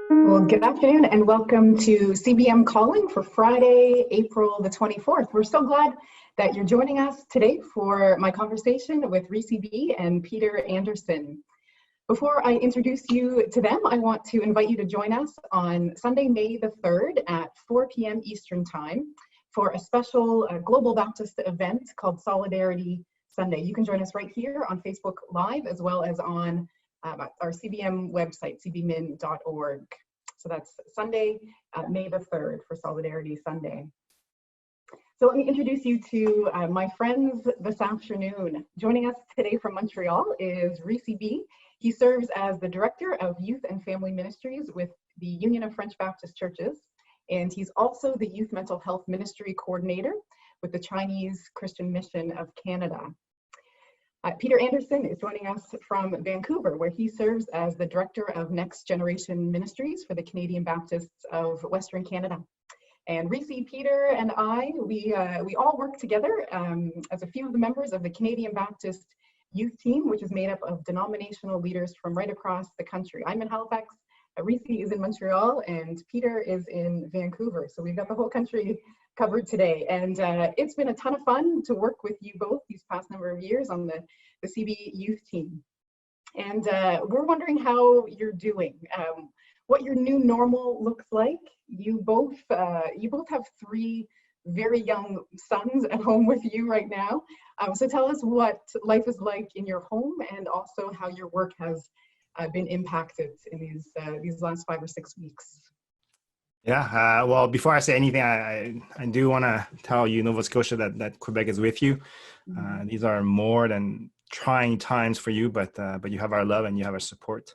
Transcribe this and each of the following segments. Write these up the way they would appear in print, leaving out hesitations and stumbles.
Well, good afternoon and welcome to CBM Calling for Friday, April the 24th. We're so glad that you're joining us today for my conversation with Rici and Peter Anderson. Before I introduce you to them, I want to invite you to join us on Sunday, May the 3rd at 4 p.m. Eastern Time for a special Global Baptist event called Solidarity Sunday. You can join us right here on Facebook Live as well as on our CBM website, cbmin.org. So that's Sunday, May the 3rd for Solidarity Sunday. So let me introduce you to my friends this afternoon. Joining us today from Montreal is Rici. He serves as the Director of Youth and Family Ministries with the Union of French Baptist Churches, and he's also the Youth Mental Health Ministry Coordinator with the Chinese Christian Mission of Canada. Peter Anderson is joining us from Vancouver, where he serves as the Director of Next Generation Ministries for the Canadian Baptists of Western Canada. And Rici, Peter, and I, we all work together as a few of the members of the Canadian Baptist Youth Team, which is made up of denominational leaders from right across the country. I'm in Halifax, Rici is in Montreal, and Peter is in Vancouver. So we've got the whole country covered today. And it's been a ton of fun to work with you both these past number of years on the CB Youth Team. And we're wondering how you're doing, what your new normal looks like. You both have three very young sons at home with you right now. So tell us what life is like in your home and also how your work has been impacted in these last 5 or 6 weeks. Yeah, well, before I say anything, I do want to tell you, Nova Scotia, that Quebec is with you. These are more than trying times for you, but you have our love and you have our support.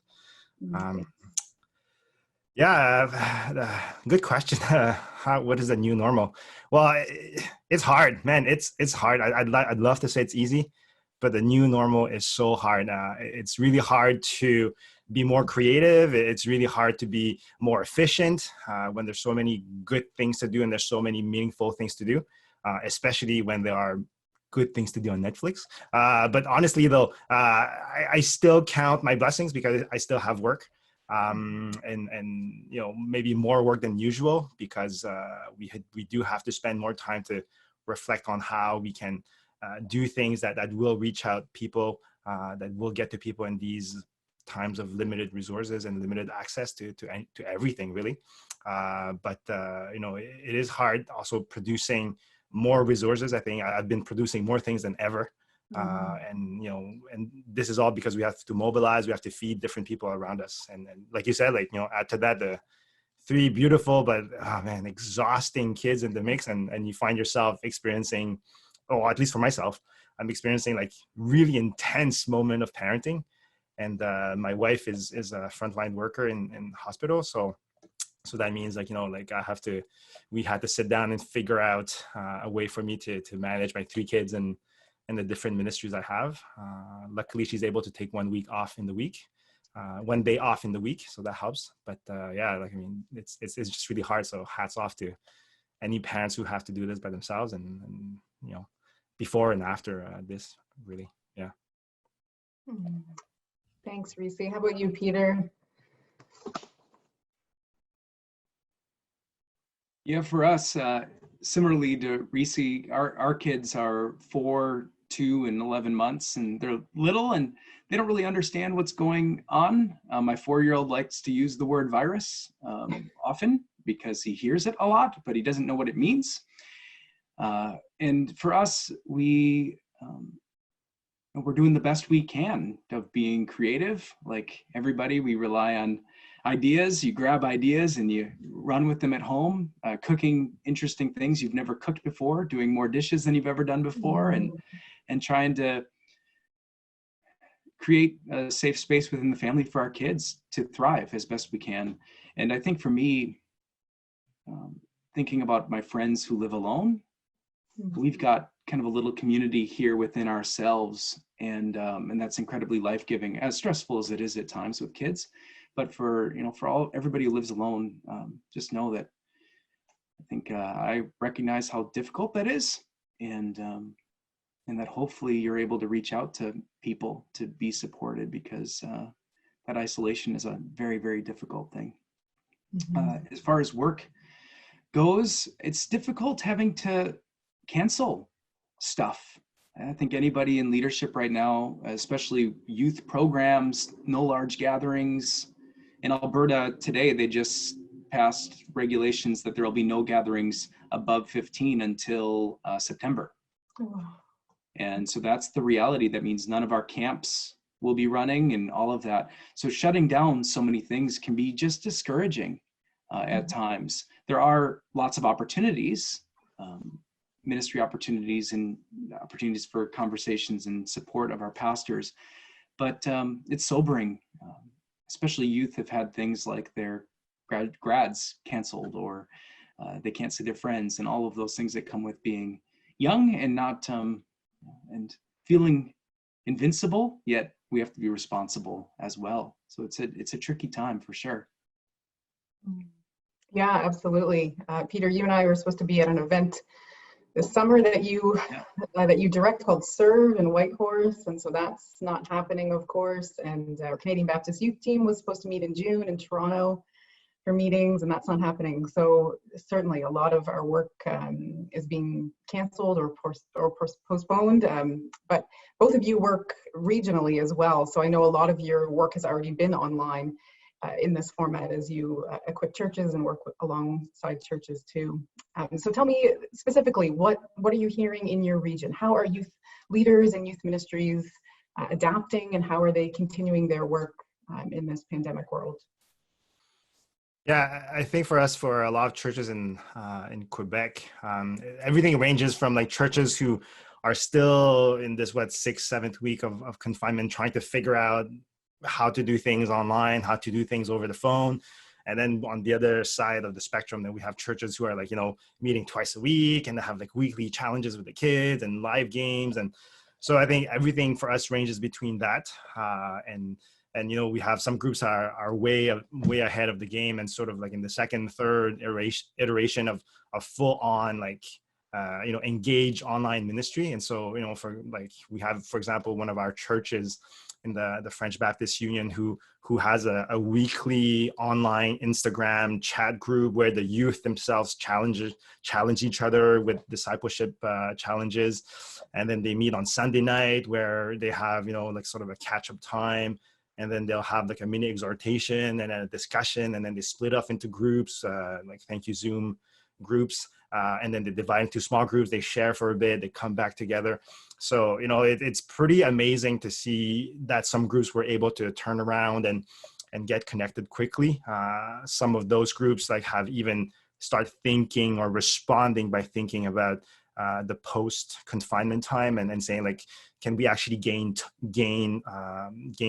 Good question. What is the new normal? Well, it's hard, man. It's hard. I'd love to say it's easy, but the new normal is so hard. It's really hard to be more creative. It's really hard to be more efficient when there's so many good things to do and there's so many meaningful things to do, especially when there are good things to do on Netflix. But honestly, though, I still count my blessings because I still have work. And you know, maybe more work than usual because we do have to spend more time to reflect on how we can do things that will reach out people, that will get to people in these times of limited resources and limited access to everything, really. But you know, it is hard also producing more resources. I think I've been producing more things than ever. And you know, and this is all because we have to mobilize, we have to feed different people around us. And like you said, like, you know, add to that the three beautiful but exhausting kids in the mix, and you find yourself experiencing, or at least for myself, I'm experiencing like really intense moment of parenting. And my wife is a frontline worker in hospital, so that means, like, you know, like we had to sit down and figure out a way for me to manage my three kids and the different ministries I have. Luckily, she's able to take 1 week off in the week, 1 day off in the week, so that helps. But yeah, like, I mean, it's just really hard. So hats off to any parents who have to do this by themselves, and you know, before and after this, really. Yeah. Thanks, Rici. How about you, Peter? Yeah, for us, similarly to Rici, our kids are 4, 2, and 11 months, and they're little and they don't really understand what's going on. My 4-year-old likes to use the word virus often because he hears it a lot, but he doesn't know what it means. And for us, we're doing the best we can of being creative. Like everybody, we rely on ideas. You grab ideas and you run with them at home, cooking interesting things you've never cooked before, doing more dishes than you've ever done before, and trying to create a safe space within the family for our kids to thrive as best we can. And I think for me, thinking about my friends who live alone, we've got kind of a little community here within ourselves, and that's incredibly life-giving, as stressful as it is at times with kids. But for everybody who lives alone, just know that I think I recognize how difficult that is, and that hopefully you're able to reach out to people to be supported, because that isolation is a very, very difficult thing. As far as work goes, it's difficult having to cancel stuff. I think anybody in leadership right now, especially youth programs, no large gatherings. In Alberta today, they just passed regulations that there will be no gatherings above 15 until September. Oh. And so that's the reality. That means none of our camps will be running and all of that. So shutting down so many things can be just discouraging at times. There are lots of opportunities, ministry opportunities and opportunities for conversations and support of our pastors, but it's sobering. Especially youth have had things like their grads canceled, or they can't see their friends, and all of those things that come with being young and not and feeling invincible, yet we have to be responsible as well. So it's a tricky time for sure. Yeah, absolutely. Peter, you and I were supposed to be at an event this summer that you direct called Serve in Whitehorse, and so that's not happening, of course. And our Canadian Baptist Youth Team was supposed to meet in June in Toronto for meetings, and that's not happening. So certainly a lot of our work is being canceled or postponed. But both of you work regionally as well, so I know a lot of your work has already been online in this format as you equip churches and work alongside churches too. So tell me specifically, what are you hearing in your region? How are youth leaders and youth ministries adapting, and how are they continuing their work in this pandemic world? Yeah, I think for us, for a lot of churches in Quebec, everything ranges from like churches who are still in this 6th, 7th week of confinement, trying to figure out how to do things online, how to do things over the phone. And then on the other side of the spectrum, then we have churches who are like, meeting twice a week and have like weekly challenges with the kids and live games. And so I think everything for us ranges between that. And we have some groups are way ahead of the game and sort of like in the second, third iteration of full on like, engage online ministry. And so, for like, we have, for example, one of our churches in the French Baptist Union who has a weekly online Instagram chat group where the youth themselves challenge each other with discipleship challenges. And then they meet on Sunday night where they have, like sort of a catch-up time. And then they'll have like a mini exhortation and a discussion, and then they split off into groups, like Thank You Zoom groups. And then they divide into small groups, they share for a bit, they come back together. So, it's pretty amazing to see that some groups were able to turn around and get connected quickly. Some of those groups like have even start thinking or responding by thinking about the post-confinement time and saying like, can we actually gain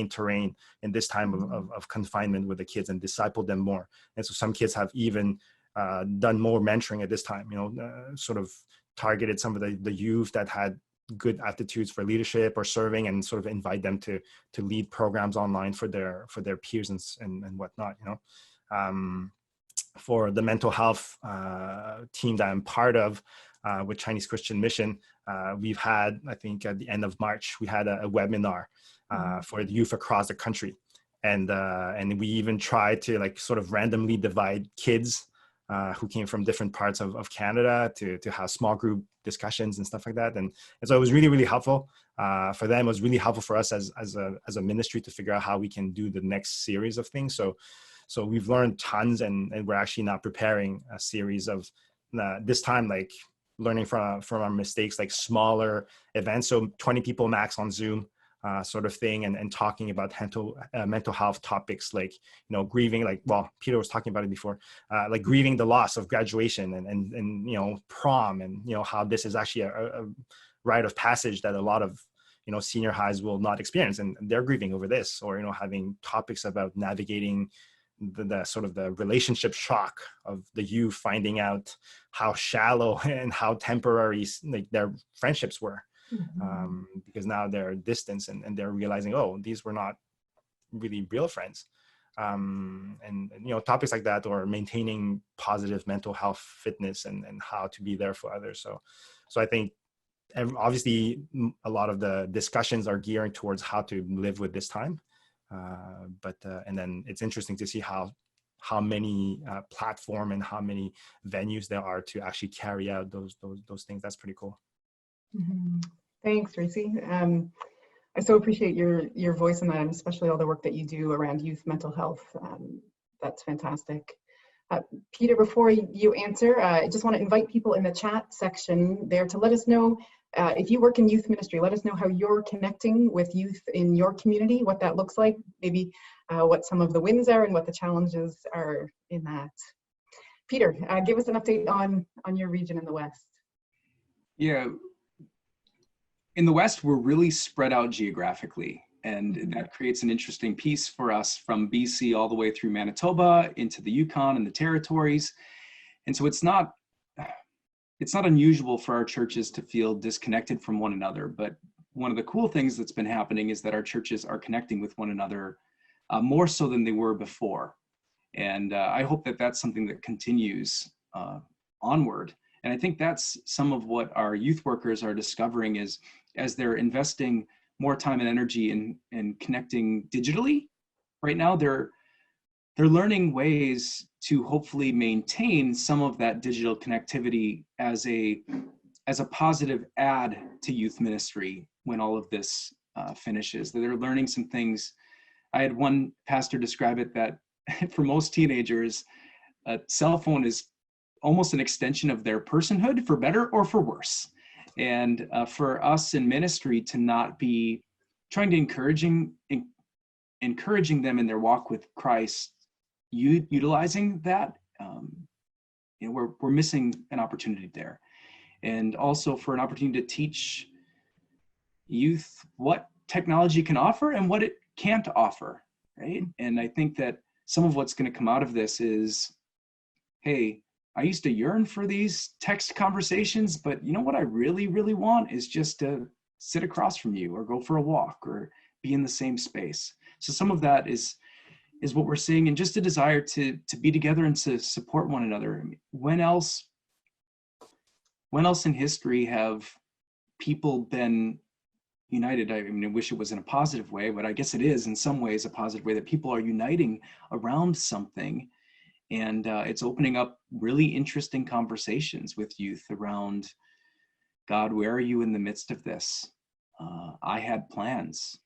terrain in this time of confinement with the kids and disciple them more? And so some kids have even done more mentoring at this time, sort of targeted some of the youth that had good aptitudes for leadership or serving, and sort of invite them to lead programs online for their peers and whatnot. For the mental health team that I'm part of with Chinese Christian Mission, we've had, I think at the end of March, we had a webinar for the youth across the country, and we even tried to like sort of randomly divide kids who came from different parts of Canada to have small group discussions and stuff like that. And so it was really, really helpful for them. It was really helpful for us as a ministry to figure out how we can do the next series of things. So we've learned tons, and we're actually now preparing a series of this time, like learning from our mistakes, like smaller events. So 20 people max on Zoom. Sort of thing, and talking about mental health topics like, grieving, like, well, Peter was talking about it before, like grieving the loss of graduation and prom, and, how this is actually a rite of passage that a lot of, senior highs will not experience, and they're grieving over this, or, having topics about navigating the sort of the relationship shock of the youth finding out how shallow and how temporary like their friendships were. Because now they're distant and they're realizing, oh, these were not really real friends. And topics like that, or maintaining positive mental health fitness and how to be there for others. So I think obviously a lot of the discussions are gearing towards how to live with this time. And then it's interesting to see how how many platform and how many venues there are to actually carry out those things. That's pretty cool. Mm-hmm. Thanks, Rici. I so appreciate your voice in that, and especially all the work that you do around youth mental health. That's fantastic. Peter, before you answer, I just want to invite people in the chat section there to let us know if you work in youth ministry. Let us know how you're connecting with youth in your community, what that looks like, maybe what some of the wins are and what the challenges are in that. Peter, give us an update on your region in the West. Yeah, in the West, we're really spread out geographically, and that creates an interesting piece for us from BC all the way through Manitoba into the Yukon and the territories. And so it's not unusual for our churches to feel disconnected from one another, but one of the cool things that's been happening is that our churches are connecting with one another more so than they were before. And I hope that that's something that continues onward. And I think that's some of what our youth workers are discovering is as they're investing more time and energy in connecting digitally. Right now, they're learning ways to hopefully maintain some of that digital connectivity as a positive add to youth ministry when all of this finishes. They're learning some things. I had one pastor describe it that for most teenagers, a cell phone is almost an extension of their personhood, for better or for worse. And for us in ministry to not be trying to encouraging them in their walk with Christ, utilizing that, we're missing an opportunity there. And also for an opportunity to teach youth what technology can offer and what it can't offer, right? And I think that some of what's going to come out of this is, hey, I used to yearn for these text conversations, but you know what I really, really want is just to sit across from you or go for a walk or be in the same space. So some of that is what we're seeing, and just a desire to be together and to support one another. I mean, when else in history have people been united? I mean, I wish it was in a positive way, but I guess it is in some ways a positive way that people are uniting around something. And it's opening up really interesting conversations with youth around, God, where are you in the midst of this? I had plans.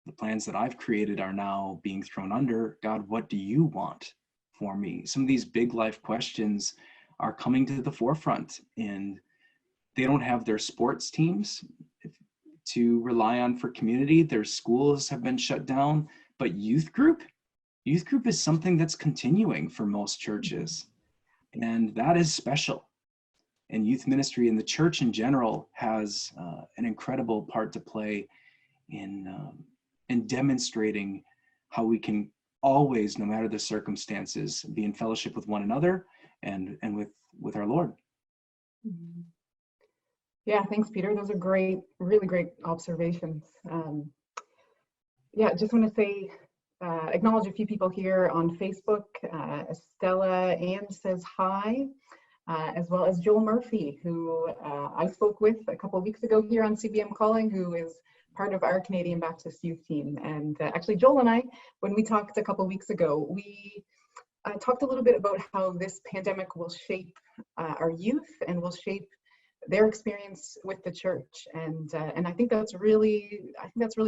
The plans that I've created are now being thrown under. God, what do you want for me? Some of these big life questions are coming to the forefront, and they don't have their sports teams to rely on for community. Their schools have been shut down, but youth group is something that's continuing for most churches, and that is special. And youth ministry and the church in general has an incredible part to play in demonstrating how we can always, no matter the circumstances, be in fellowship with one another and with our Lord. Yeah, thanks, Peter. Those are really great observations. Yeah, just want to say, acknowledge a few people here on Facebook. Estella Ann says hi, as well as Joel Murphy, who I spoke with a couple of weeks ago here on CBM Calling, who is part of our Canadian Baptist youth team. And actually, Joel and I, when we talked a couple of weeks ago, we talked a little bit about how this pandemic will shape our youth and will shape their experience with the church. And I think that's really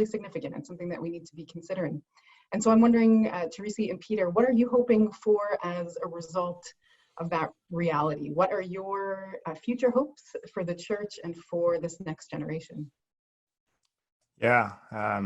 significant and something that we need to be considering. And so I'm wondering, Rici and Peter, what are you hoping for as a result of that reality? What are your future hopes for the church and for this next generation? Yeah, I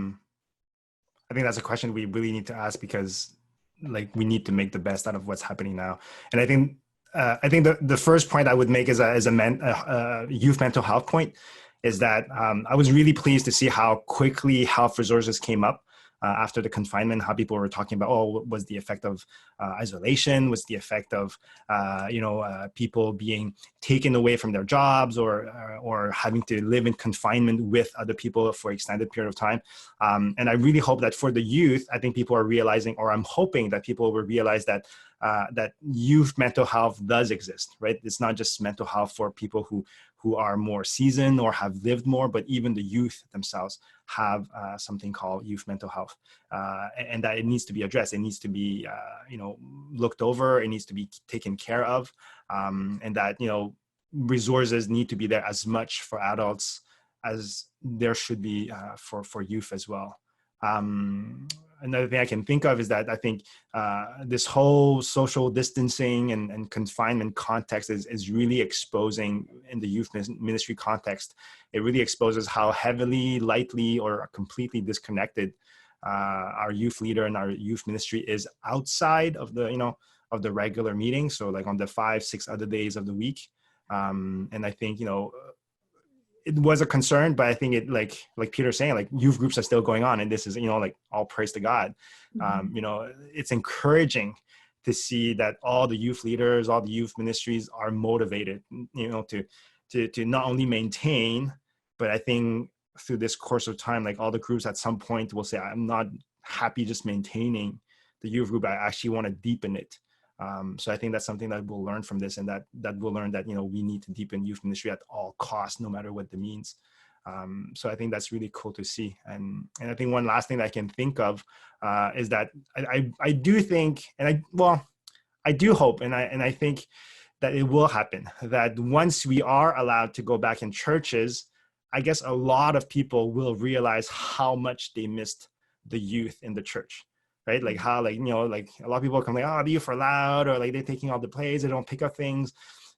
think that's a question we really need to ask, because we need to make the best out of what's happening now. And I think the first point I would make as a youth mental health point is that I was really pleased to see how quickly health resources came up after the confinement, how people were talking about, what was the effect of isolation? What's the effect of, people being taken away from their jobs or having to live in confinement with other people for extended period of time? And I really hope that for the youth, I think people are realizing, or I'm hoping that people will realize that that youth mental health does exist, right? It's not just mental health for people who are more seasoned or have lived more, but even the youth themselves have something called youth mental health, and that it needs to be addressed. It needs to be, looked over. It needs to be taken care of, and that, resources need to be there as much for adults as there should be for youth as well. Another thing I can think of is that I think this whole social distancing and confinement context is really exposing, in the youth ministry context, it really exposes how heavily, lightly, or completely disconnected our youth leader and our youth ministry is outside of the regular meeting. So like on the 5-6 other days of the week. And I think, it was a concern, but I think it, like Peter's saying, like youth groups are still going on, and this is, like all praise to God. It's encouraging to see that all the youth leaders, all the youth ministries are motivated, to not only maintain, but I think through this course of time, like all the groups at some point will say, I'm not happy just maintaining the youth group. I actually want to deepen it. So I think that's something that we'll learn from this, and that we'll learn that, we need to deepen youth ministry at all costs, no matter what the means. So I think that's really cool to see. And I think one last thing that I can think of is that I do think, and I do hope, and I think that it will happen, that once we are allowed to go back in churches, I guess a lot of people will realize how much they missed the youth in the church. Right? Like how, like a lot of people come like, oh, the youth are loud, or like they're taking all the plays, they don't pick up things.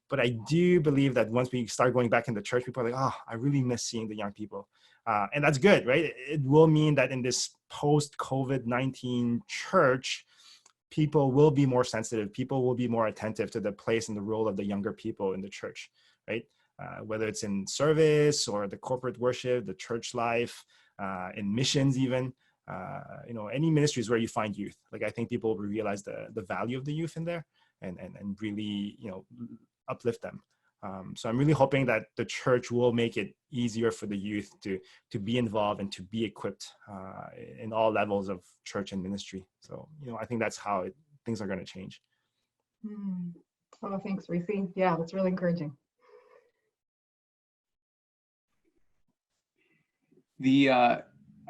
But I do believe that once we start going back in the church, people are like, oh, I really miss seeing the young people. And that's good, right? It will mean that in this post-COVID-19 church, people will be more sensitive. People will be more attentive to the place and the role of the younger people in the church, right? Whether it's in service or the corporate worship, the church life, in missions even. Any ministries where you find youth, like I think people will realize the value of the youth in there, and really, uplift them. So I'm really hoping that the church will make it easier for the youth to be involved and to be equipped in all levels of church and ministry. So, I think that's how things are going to change. Oh, thanks, Rici. Yeah, that's really encouraging.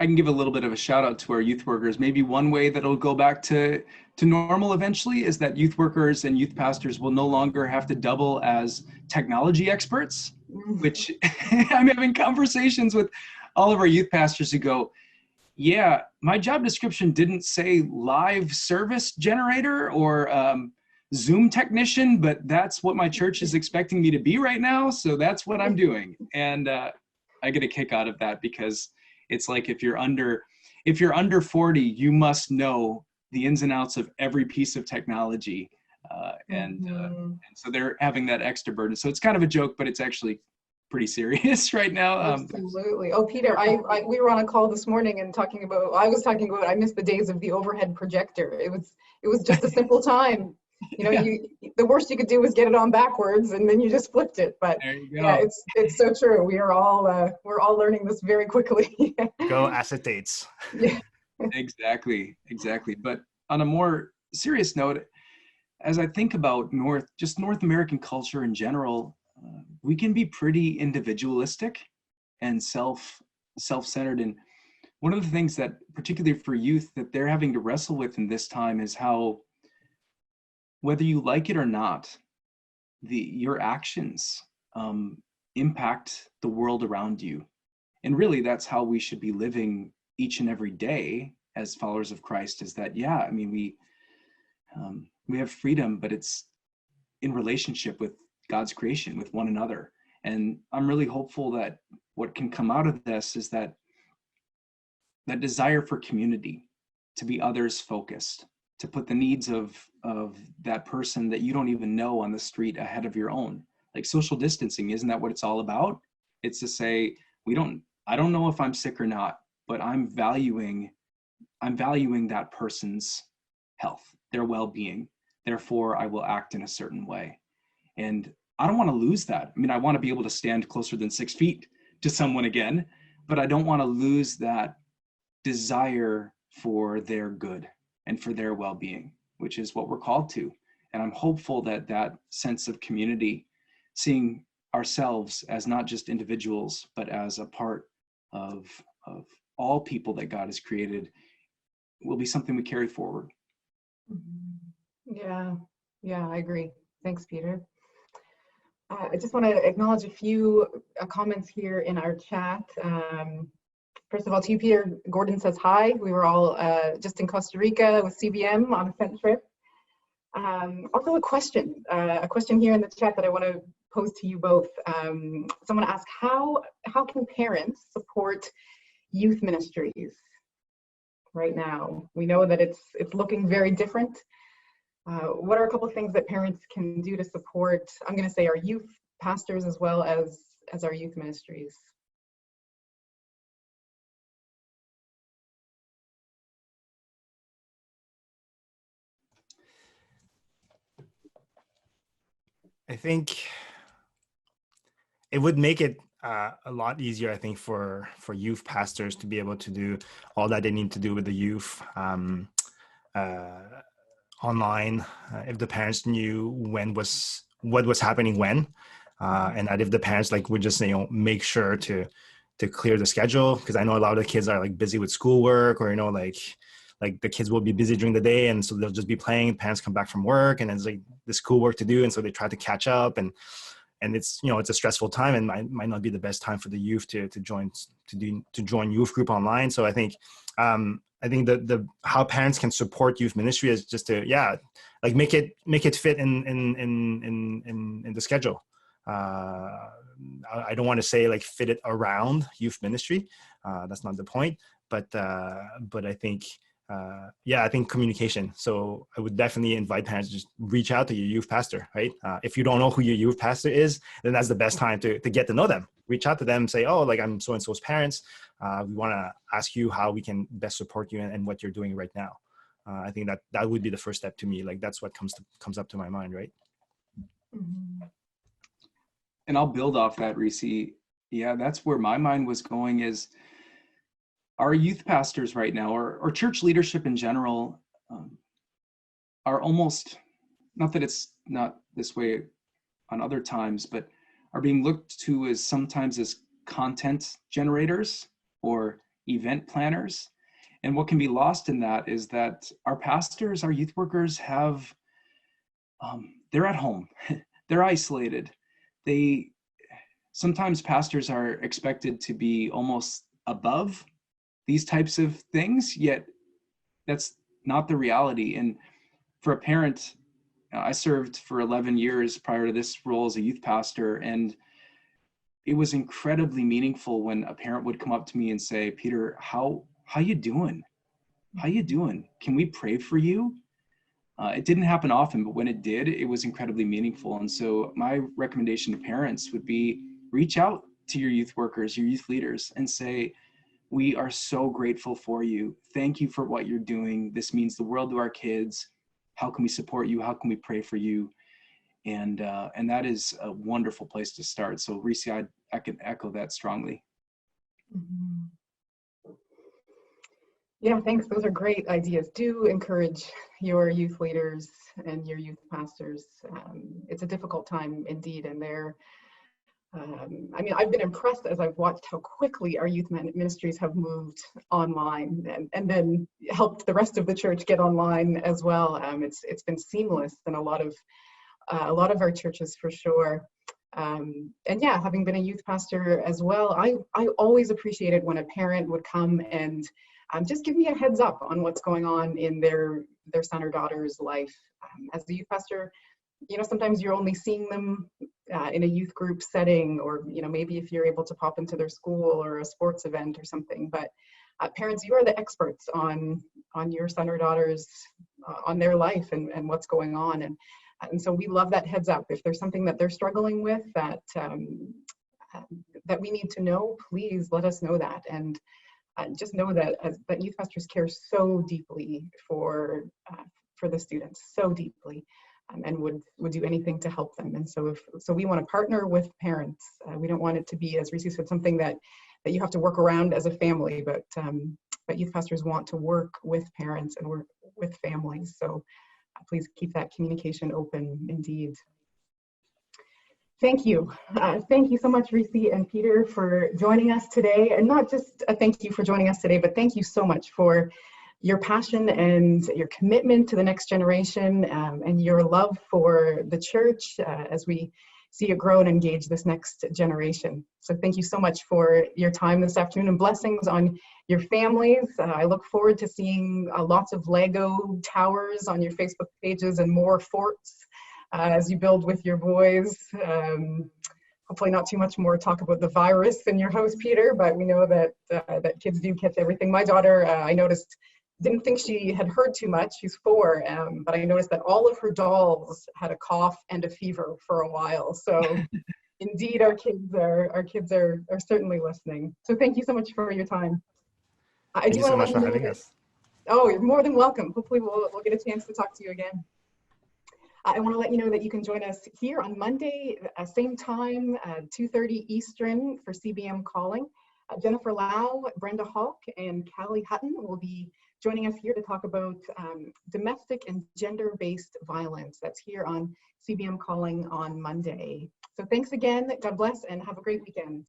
I can give a little bit of a shout out to our youth workers. Maybe one way that it'll go back to normal eventually is that youth workers and youth pastors will no longer have to double as technology experts, which I'm having conversations with all of our youth pastors who go, yeah, my job description didn't say live service generator or Zoom technician, but that's what my church is expecting me to be right now. So that's what I'm doing. And I get a kick out of that, because it's like, if you're under 40, you must know the ins and outs of every piece of technology. And so they're having that extra burden. So it's kind of a joke, but it's actually pretty serious right now. Absolutely. Oh, Peter, we were on a call this morning and I was talking about, I miss the days of the overhead projector. It was just a simple time. Yeah. The worst you could do was get it on backwards, and then you just flipped it. But yeah, it's so true. We're all learning this very quickly. Go acetates. Yeah. Exactly. But on a more serious note, as I think about North American culture in general, we can be pretty individualistic and self-centered. And one of the things that, particularly for youth, that they're having to wrestle with in this time is how, whether you like it or not, your actions impact the world around you. And really, that's how we should be living each and every day as followers of Christ, is that, yeah, I mean, we have freedom, but it's in relationship with God's creation, with one another. And I'm really hopeful that what can come out of this is that desire for community, to be others focused, to put the needs of that person that you don't even know on the street ahead of your own. Like social distancing, isn't that what it's all about? It's to say, I don't know if I'm sick or not, but I'm valuing that person's health, their well-being. Therefore, I will act in a certain way. And I don't want to lose that. I mean, I want to be able to stand closer than 6 feet to someone again, but I don't want to lose that desire for their good and for their well-being. which is what we're called to. And I'm hopeful that that sense of community, seeing ourselves as not just individuals, but as a part of all people that God has created, will be something we carry forward. Yeah, I agree. Thanks, Peter. I just want to acknowledge a few comments here in our chat. First of all, to you, Peter, Gordon says hi. We were all just in Costa Rica with CBM on a scent trip. Also a question here in the chat that I want to pose to you both. Someone asked, how can parents support youth ministries right now? We know that it's looking very different. What are a couple of things that parents can do to support, I'm going to say, our youth pastors as well as our youth ministries? I think it would make it a lot easier, I think, for youth pastors to be able to do all that they need to do with the youth online, if the parents knew what was happening when, and that if the parents would just make sure to clear the schedule, because I know a lot of the kids are busy with schoolwork, or like the kids will be busy during the day, and so they'll just be playing. Parents come back from work, and it's the schoolwork to do, and so they try to catch up, and it's it's a stressful time, and might not be the best time for the youth to join youth group online. So I think the how parents can support youth ministry is just to make it fit in the schedule. I don't want to say fit it around youth ministry. That's not the point. But I think. I think communication. So I would definitely invite parents to just reach out to your youth pastor, right? If you don't know who your youth pastor is, then that's the best time to get to know them. Reach out to them, say, oh, I'm so-and-so's parents. We want to ask you how we can best support you and what you're doing right now. I think that would be the first step to me. That's what comes up to my mind, right? Mm-hmm. And I'll build off that, Rici. Yeah, that's where my mind was going, is our youth pastors right now, or church leadership in general, are almost, not that it's not this way on other times, but are being looked to as sometimes as content generators or event planners. And what can be lost in that is that our pastors, our youth workers have, they're at home, they're isolated. Sometimes pastors are expected to be almost above these types of things, yet that's not the reality. And for a parent, I served for 11 years prior to this role as a youth pastor, and it was incredibly meaningful when a parent would come up to me and say, Peter, how you doing? How you doing? Can we pray for you? It didn't happen often, but when it did, it was incredibly meaningful. And so my recommendation to parents would be, reach out to your youth workers, your youth leaders, and say, we are so grateful for you. Thank you for what you're doing. This means the world to our kids. How can we support you? How can we pray for you? And that is a wonderful place to start. So Rici, I can echo that strongly. Mm-hmm. Yeah, thanks. Those are great ideas. Do encourage your youth leaders and your youth pastors. It's a difficult time indeed, and I've been impressed as I've watched how quickly our youth ministries have moved online and then helped the rest of the church get online as well. It's been seamless in a lot of our churches for sure. And yeah, having been a youth pastor as well, I always appreciated when a parent would come and just give me a heads up on what's going on in their son or daughter's life. As a youth pastor, sometimes you're only seeing them in a youth group setting, or maybe if you're able to pop into their school or a sports event or something. But parents, you are the experts on your son or daughter's on their life and what's going on, and so we love that heads up. If there's something that they're struggling with that we need to know, please let us know that. And just know that that youth pastors care so deeply for the students, so deeply. And would do anything to help them. And so we want to partner with parents. We don't want it to be, as Rici said, something that you have to work around as a family, but youth pastors want to work with parents and work with families. So please keep that communication open indeed. Thank you. Thank you so much, Rici and Peter, for joining us today. And not just a thank you for joining us today, but thank you so much for your passion and your commitment to the next generation, and your love for the church as we see it grow and engage this next generation. So thank you so much for your time this afternoon, and blessings on your families. I look forward to seeing lots of Lego towers on your Facebook pages and more forts as you build with your boys. Hopefully not too much more talk about the virus in your house, Peter, but we know that that kids do catch everything. My daughter, I noticed, didn't think she had heard too much. She's 4, but I noticed that all of her dolls had a cough and a fever for a while. So indeed, our kids are certainly listening. So thank you so much for your time. Thank you so much for having us. Oh, you're more than welcome. Hopefully we'll get a chance to talk to you again. I want to let you know that you can join us here on Monday, same time, 2:30 Eastern for CBM Calling. Jennifer Lau, Brenda Hawk, and Callie Hutton will be joining us here to talk about domestic and gender-based violence. That's here on CBM Calling on Monday. So thanks again, God bless, and have a great weekend.